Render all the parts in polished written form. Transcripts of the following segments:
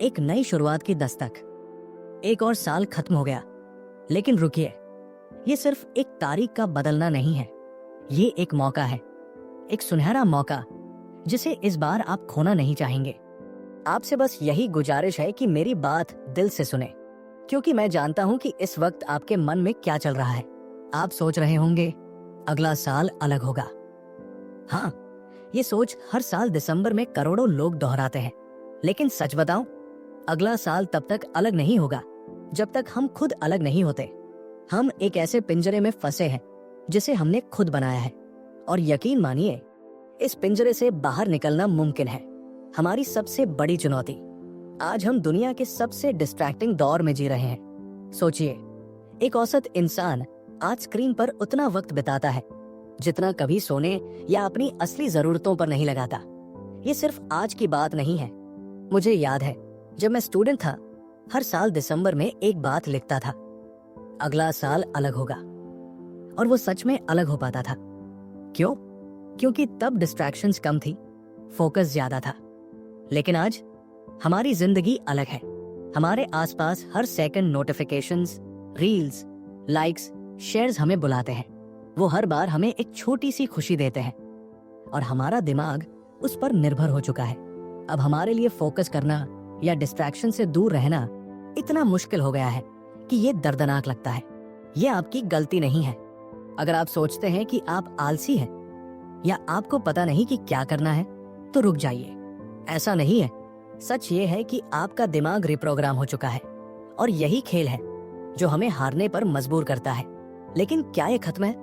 एक नई शुरुआत की दस्तक। एक और साल खत्म हो गया, लेकिन रुकिए, ये सिर्फ एक तारीख का बदलना नहीं है, ये एक मौका है, एक सुनहरा मौका जिसे इस बार आप खोना नहीं चाहेंगे। आपसे बस यही गुजारिश है कि मेरी बात दिल से सुने, क्योंकि मैं जानता हूं कि इस वक्त आपके मन में क्या चल रहा है। आप सोच रहे होंगे अगला साल अलग होगा। हाँ, ये सोच हर साल दिसंबर में करोड़ों लोग दोहराते हैं, लेकिन सच बताऊं, अगला साल तब तक अलग नहीं होगा जब तक हम खुद अलग नहीं होते। हम एक ऐसे पिंजरे में फंसे हैं जिसे हमने खुद बनाया है, और यकीन मानिए, इस पिंजरे से बाहर निकलना मुमकिन है। हमारी सबसे बड़ी चुनौती, आज हम दुनिया के सबसे डिस्ट्रैक्टिंग दौर में जी रहे हैं। सोचिए, एक औसत इंसान आज स्क्रीन पर उतना वक्त बिताता है जितना कभी सोने या अपनी असली जरूरतों पर नहीं लगाता। ये सिर्फ आज की बात नहीं है। मुझे याद है, जब मैं स्टूडेंट था, हर साल दिसंबर में एक बात लिखता था, अगला साल अलग होगा। और वो सच में अलग हो पाता था। क्यों? क्योंकि तब डिस्ट्रैक्शंस कम थी, फोकस ज्यादा था। लेकिन आज हमारी जिंदगी अलग है। हमारे आसपास हर second notifications, reels, likes, shares हमें बुलाते हैं। वो हर बार हमें एक छोटी सी खुशी देते हैं, और हमारा दिमाग उस पर निर्भर हो चुका है। अब हमारे लिए फोकस करना या डिस्ट्रैक्शन से दूर रहना इतना मुश्किल हो गया है कि ये दर्दनाक लगता है। ये आपकी गलती नहीं है। अगर आप सोचते हैं कि आप आलसी हैं या आपको पता नहीं कि क्या करना है, तो रुक जाइए। ऐसा नहीं है। सच ये है कि आपका दिमाग रिप्रोग्राम हो चुका है, और यही खेल है जो हमें हारने पर मजबूर करता है। लेकिन क्या ये खत्म है?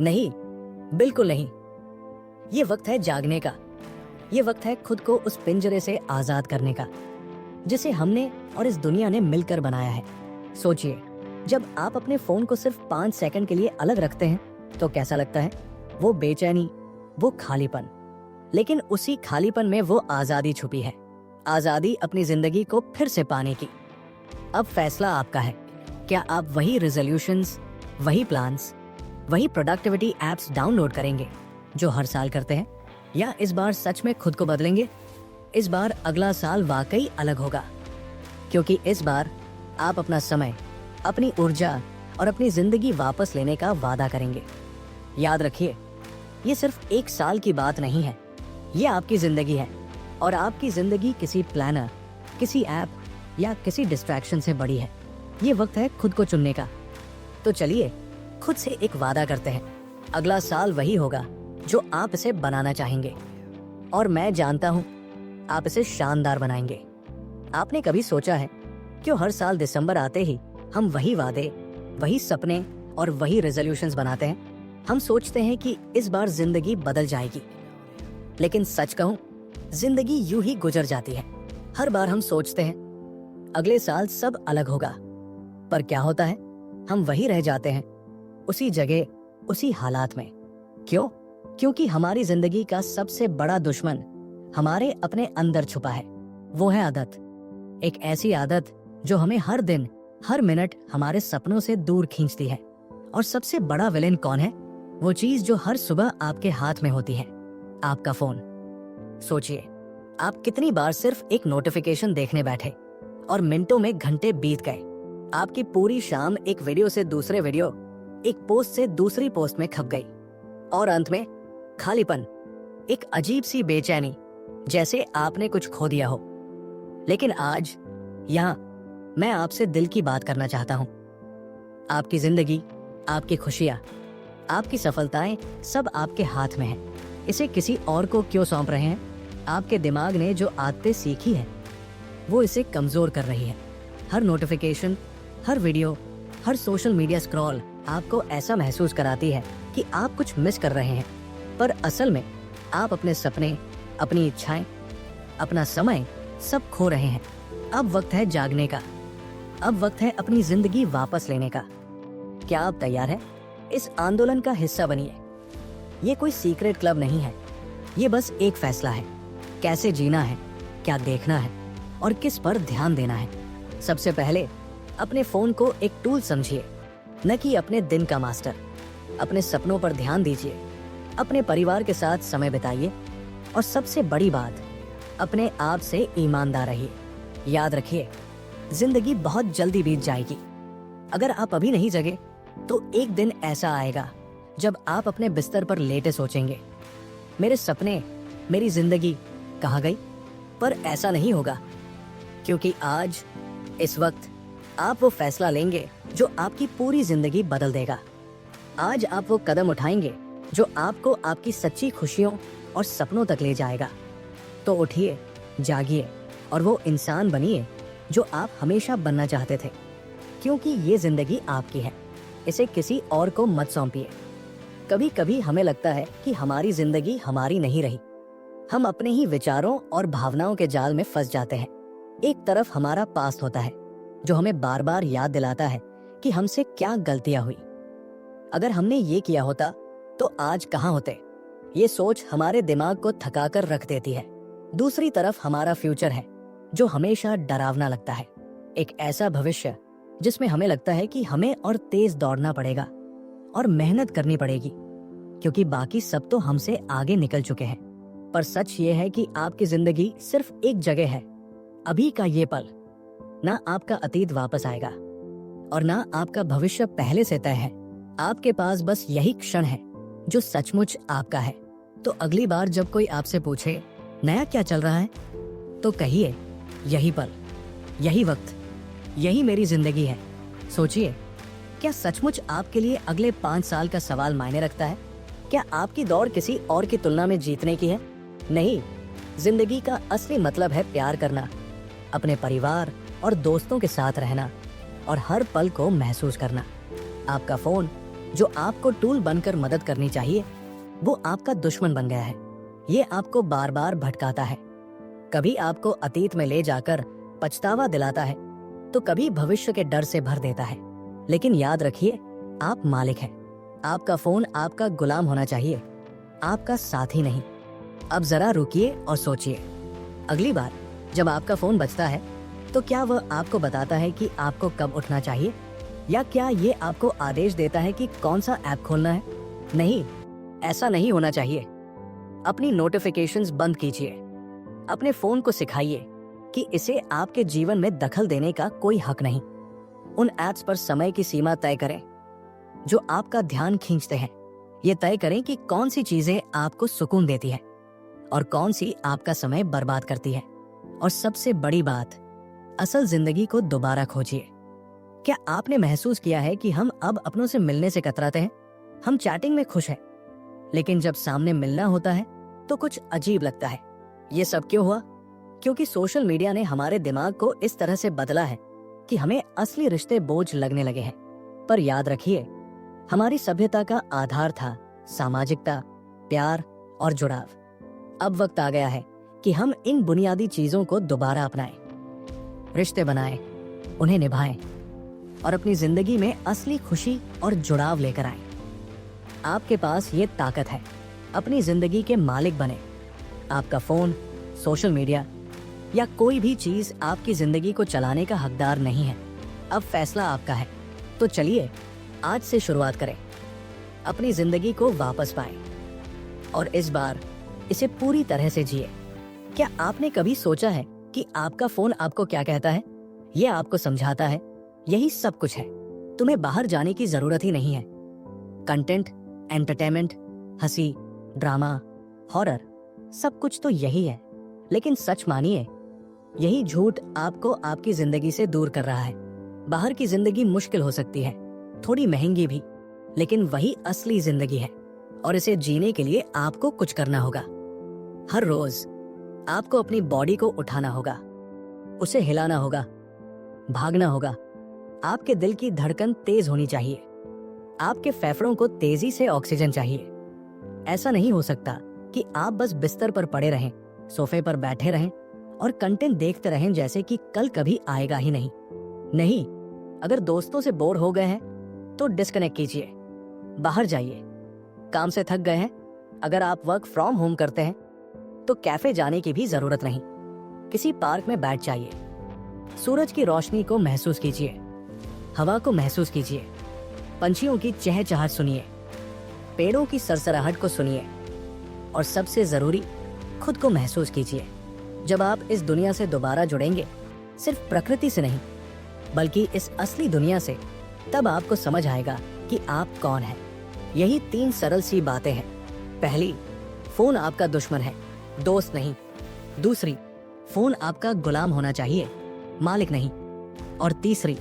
नहीं, बिल्कुल नहीं। ये वक्त है जागने का। ये वक्त है खुद को उस पिंजरे से आजाद करने का जिसे हमने और इस दुनिया ने मिलकर बनाया है। सोचिए, जब आप अपने फोन को सिर्फ 5 सेकंड के लिए अलग रखते हैं तो कैसा लगता है? वो बेचैनी, वो खालीपन। लेकिन उसी खालीपन में वो आजादी छुपी है। आजादी अपनी जिंदगी को फिर से पाने की। अब फैसला आपका है। क्या आप वही रेजोल्यूशंस, वही प्लान्स, वही प्रोडक्टिविटी एप्स डाउनलोड करेंगे जो हर साल करते हैं, या इस बार सच में खुद को बदलेंगे? इस बार अगला साल वाकई अलग होगा, क्योंकि इस बार आप अपना समय, अपनी ऊर्जा और अपनी जिंदगी वापस लेने का वादा करेंगे। याद रखिए, ये सिर्फ एक साल की बात नहीं है, ये आपकी जिंदगी है, और आपकी जिंदगी किसी प्लानर, किसी ऐप या किसी डिस्ट्रैक्शन से बड़ी है। ये वक्त है खुद को चुनने का। तो चलिए, खुद से एक वादा करते हैं, अगला साल वही होगा जो आप इसे बनाना चाहेंगे, और मैं जानता हूं आप इसे शानदार बनाएंगे। आपने कभी सोचा है क्यों हर साल दिसंबर आते ही हम वही वादे, वही सपने और वही रेजोल्यूशंस बनाते हैं? हम सोचते हैं कि इस बार जिंदगी बदल जाएगी, लेकिन सच कहूं, जिंदगी यूं ही गुजर जाती है। हर बार हम सोचते हैं अगले साल सब अलग होगा, पर क्या होता है? हम वही रह जाते हैं, उसी जगह, उसी हालात में। क्यों? क्योंकि हमारी जिंदगी का सबसे बड़ा दुश्मन हमारे अपने अंदर छुपा है। वो है आदत। एक ऐसी आदत जो हमें हर दिन, हर मिनट हमारे सपनों से दूर खींचती है। और सबसे बड़ा विलेन कौन है? वो चीज जो हर सुबह आपके हाथ में होती है, आपका फोन। सोचिए, आप कितनी बार सिर्फ एक नोटिफिकेशन देखने बैठे और मिनटों में घंटे बीत गए। आपकी पूरी शाम एक वीडियो से दूसरे वीडियो, एक पोस्ट से दूसरी पोस्ट में खप गई, और अंत में खालीपन, एक अजीब सी बेचैनी, जैसे आपने कुछ खो दिया हो। लेकिन आज यहाँ मैं आपसे दिल की बात करना चाहता हूँ। आपकी जिंदगी, आपकी खुशियाँ, आपकी सफलताएं सब आपके हाथ में है। इसे किसी और को क्यों सौंप रहे हैं? आपके दिमाग ने जो आदतें सीखी है वो इसे कमजोर कर रही है। हर नोटिफिकेशन, हर वीडियो, हर सोशल मीडिया स्क्रॉल आपको ऐसा महसूस कराती है कि आप कुछ मिस कर रहे हैं, पर असल में आप अपने सपने, अपनी इच्छाएं, अपना समय सब खो रहे हैं। अब वक्त है जागने का। अब वक्त है अपनी जिंदगी वापस लेने का। क्या आप तैयार हैं? इस आंदोलन का हिस्सा बनिए। ये कोई सीक्रेट क्लब नहीं है, ये बस एक फैसला है, कैसे जीना है, क्या देखना है और किस पर ध्यान देना है। सबसे पहले अपने फोन को एक टूल समझिए, न कि अपने दिन का मास्टर। अपने सपनों पर ध्यान दीजिए, अपने परिवार के साथ समय बिताइए, और सबसे बड़ी बात, अपने आप से ईमानदार रहिए। याद रखिए, जिंदगी बहुत जल्दी बीत जाएगी। अगर आप अभी नहीं जगे तो एक दिन ऐसा आएगा जब आप अपने बिस्तर पर लेटे सोचेंगे, मेरे सपने, मेरी जिंदगी कहाँ गई? पर ऐसा नहीं होगा, क्योंकि आज इस वक्त आप वो फैसला लेंगे जो आपकी पूरी जिंदगी बदल देगा। आज आप वो कदम उठाएंगे जो आपको आपकी सच्ची खुशियों और सपनों तक ले जाएगा। तो उठिए, जागिए और वो इंसान बनिए जो आप हमेशा बनना चाहते थे, क्योंकि ये जिंदगी आपकी है, इसे किसी और को मत सौंपिए। कभी कभी हमें लगता है कि हमारी जिंदगी हमारी नहीं रही। हम अपने ही विचारों और भावनाओं के जाल में फंस जाते हैं। एक तरफ हमारा पास्ट होता है जो हमें बार बार याद दिलाता है कि हमसे क्या गलतियां हुई। अगर हमने ये किया होता तो आज कहाँ होते? ये सोच हमारे दिमाग को थका कर रख देती है। दूसरी तरफ हमारा फ्यूचर है जो हमेशा डरावना लगता है। एक ऐसा भविष्य जिसमें हमें लगता है कि हमें और तेज दौड़ना पड़ेगा और मेहनत करनी पड़ेगी, क्योंकि बाकी सब तो हमसे आगे निकल चुके हैं। पर सच ये है कि आपकी जिंदगी सिर्फ एक जगह है, अभी का ये पल। ना आपका अतीत वापस आएगा और ना आपका भविष्य पहले से तय है। आपके पास बस यही क्षण है जो सचमुच आपका है। तो अगली बार जब कोई आपसे पूछे नया क्या चल रहा है, तो कहिए, यही पल, यही वक्त, यही मेरी जिंदगी है। सोचिए, क्या सचमुच आपके लिए अगले 5 साल का सवाल मायने रखता है? क्या आपकी दौड़ किसी और की तुलना में जीतने की है? नहीं, जिंदगी का असली मतलब है प्यार करना, अपने परिवार और दोस्तों के साथ रहना और हर पल को महसूस करना। आपका फोन जो आपको टूल बनकर मदद करनी चाहिए, वो आपका दुश्मन बन गया है। ये आपको बार बार भटकाता है, कभी आपको अतीत में ले जाकर पछतावा दिलाता है, तो कभी भविष्य के डर से भर देता है। लेकिन याद रखिए, आप मालिक हैं। आपका फोन आपका गुलाम होना चाहिए, आपका साथी नहीं। अब जरा रुकिए और सोचिए, अगली बार जब आपका फोन बजता है तो क्या वह आपको बताता है कि आपको कब उठना चाहिए, या क्या ये आपको आदेश देता है कि कौन सा ऐप खोलना है? नहीं, ऐसा नहीं होना चाहिए। अपनी नोटिफिकेशंस बंद कीजिए। अपने फोन को सिखाइए कि इसे आपके जीवन में दखल देने का कोई हक नहीं। उन ऐप्स पर समय की सीमा तय करें जो आपका ध्यान खींचते हैं। ये तय करें कि कौन सी चीजें आपको सुकून देती है और कौन सी आपका समय बर्बाद करती है। और सबसे बड़ी बात, असल जिंदगी को दोबारा खोजिए। क्या आपने महसूस किया है कि हम अब अपनों से मिलने से कतराते हैं? हम चैटिंग में खुश हैं, लेकिन जब सामने मिलना होता है तो कुछ अजीब लगता है। ये सब क्यों हुआ? क्योंकि सोशल मीडिया ने हमारे दिमाग को इस तरह से बदला है कि हमें असली रिश्ते बोझ लगने लगे हैं। पर याद रखिए, हमारी सभ्यता का आधार था सामाजिकता, प्यार और जुड़ाव। अब वक्त आ गया है कि हम इन बुनियादी चीजों को दोबारा अपनाएं, रिश्ते बनाएं, उन्हें निभाएं और अपनी जिंदगी में असली खुशी और जुड़ाव लेकर आएं। आपके पास ये ताकत है, अपनी जिंदगी के मालिक बने। आपका फोन, सोशल मीडिया या कोई भी चीज आपकी जिंदगी को चलाने का हकदार नहीं है। अब फैसला आपका है। तो चलिए आज से शुरुआत करें, अपनी जिंदगी को वापस पाएं और इस बार इसे पूरी तरह से जिए। क्या आपने कभी सोचा है कि आपका फोन आपको क्या कहता है? यह आपको समझाता है यही सब कुछ है, तुम्हें बाहर जाने की जरूरत ही नहीं है। कंटेंट, एंटरटेनमेंट, हंसी, ड्रामा, हॉरर, सब कुछ तो यही है। लेकिन सच मानिए, यही झूठ आपको आपकी जिंदगी से दूर कर रहा है। बाहर की जिंदगी मुश्किल हो सकती है, थोड़ी महंगी भी, लेकिन वही असली जिंदगी है और इसे जीने के लिए आपको कुछ करना होगा। हर रोज आपको अपनी बॉडी को उठाना होगा, उसे हिलाना होगा, भागना होगा। आपके दिल की धड़कन तेज होनी चाहिए, आपके फेफड़ों को तेजी से ऑक्सीजन चाहिए। ऐसा नहीं हो सकता कि आप बस बिस्तर पर पड़े रहें, सोफे पर बैठे रहें और कंटेंट देखते रहें जैसे कि कल कभी आएगा ही नहीं। नहीं, अगर दोस्तों से बोर हो गए हैं तो डिस्कनेक्ट कीजिए, बाहर जाइए। काम से थक गए हैं, अगर आप वर्क फ्रॉम होम करते हैं तो कैफे जाने की भी जरूरत नहीं, किसी पार्क में बैठ जाइए। सूरज की रोशनी को महसूस कीजिए, हवा को महसूस कीजिए, पंछियों की चहचहाट सुनिए, पेड़ों की सरसराहट को सुनिए और सबसे जरूरी, खुद को महसूस कीजिए। जब आप इस दुनिया से दोबारा जुड़ेंगे सिर्फ प्रकृति से नहीं, बल्कि इस असली दुनिया से, तब आपको समझ आएगा कि आप कौन हैं। यही 3 सरल सी बातें हैं। पहली, फोन आपका दुश्मन है, दोस्त नहीं। दूसरी, फोन आपका गुलाम होना चाहिए, मालिक नहीं। और तीसरी,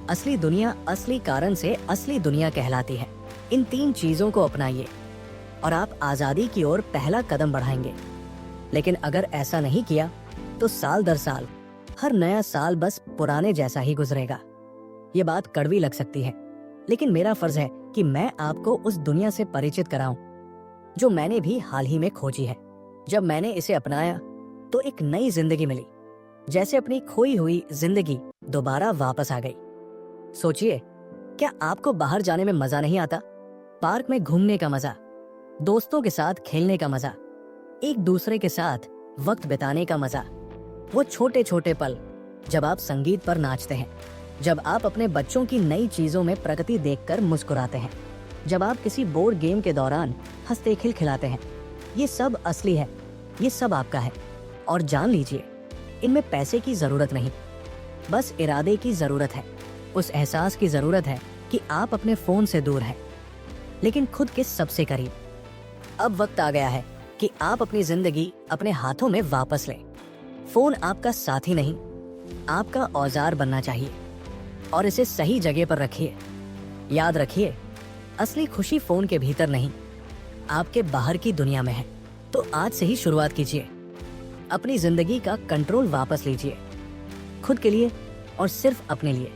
असली दुनिया असली कारण से असली दुनिया कहलाती है। इन 3 चीजों को अपनाइए और आप आजादी की ओर पहला कदम बढ़ाएंगे। लेकिन अगर ऐसा नहीं किया तो साल दर साल हर नया साल बस पुराने जैसा ही गुजरेगा। ये बात कड़वी लग सकती है, लेकिन मेरा फर्ज है कि मैं आपको उस दुनिया से परिचित कराऊं जो मैंने भी हाल ही में खोजी है। जब मैंने इसे अपनाया तो एक नई जिंदगी मिली, जैसे अपनी खोई हुई जिंदगी दोबारा वापस आ गई। सोचिए, क्या आपको बाहर जाने में मजा नहीं आता? पार्क में घूमने का मजा, दोस्तों के साथ खेलने का मजा, एक दूसरे के साथ वक्त बिताने का मजा, वो छोटे छोटे पल जब आप संगीत पर नाचते हैं, जब आप अपने बच्चों की नई चीजों में प्रगति देखकर मुस्कुराते हैं, जब आप किसी बोर्ड गेम के दौरान हंसते खिलखिलाते हैं। ये सब असली है, ये सब आपका है। और जान लीजिए, इनमें पैसे की जरूरत नहीं, बस इरादे की जरूरत है। उस एहसास की जरूरत है कि आप अपने फोन से दूर हैं, लेकिन खुद के सबसे करीब। अब वक्त आ गया है कि आप अपनी जिंदगी अपने हाथों में वापस लें। फोन आपका साथी नहीं, आपका औजार बनना चाहिए, और इसे सही जगह पर रखिए। याद रखिए, असली खुशी फोन के भीतर नहीं, आपके बाहर की दुनिया में है। तो आज से ही शुरुआत कीजिए, अपनी जिंदगी का कंट्रोल वापस लीजिए, खुद के लिए और सिर्फ अपने लिए।